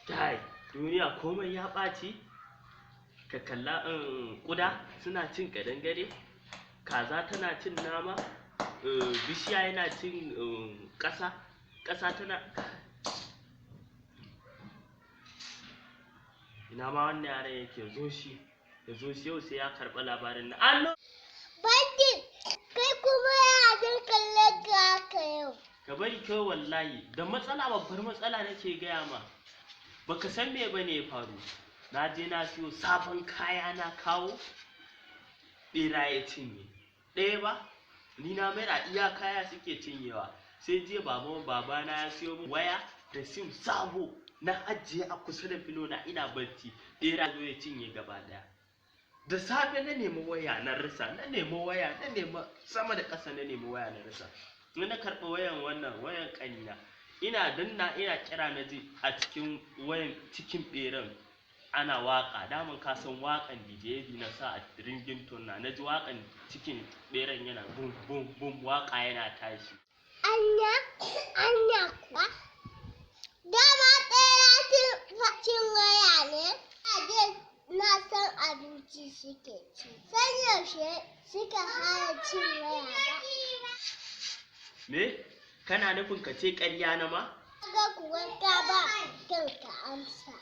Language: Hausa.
Kai, duniya komai ya ɓaci. Ka kalla ƙuda suna cin ƙadangare, kaza tana cin nama, bishiya yana cin ƙasa, ƙasa tana. Ina ma wannan yaran yake zo shi yau sai ya karɓi labarin na annur. Bandi, kai kuma ya jin kallon ka haka yau. Ka bari kai wallahi, da matsala babbar matsala nake gaya ma. Baka san me bane ya faru. Na je na siyo sabon kaya na kawo, ɓera ya cinye. Ɗaya ba, ni na maida iya kaya suke cinyewa. Sai jiya babana ya siyo min waya da sim sabo na ajiye a kusa da filo na ina barci. Ɓera zo ya cinye gaba ɗaya. Da safe na nemi waya na rasa, na nemi sama da ƙasa na nemi waya na rasa. Na karɓi wayan ƙanina. Ina kira na ji a cikin wayan cikin ɓeran ana waƙa. Daman ka san waƙan DJ na sa a ringin tona. Na ji waƙan cikin ɓeran yana bum bum bum, waƙa yana tashi. Anya kuwa? Dama ɗaya cin waya ne? Na san abinci suke ci. San yaushe suka hana cin waya ba. Me? Kana nufin ka ce ƙarya na ma? Kaga kuwa ka ba kanka amsa.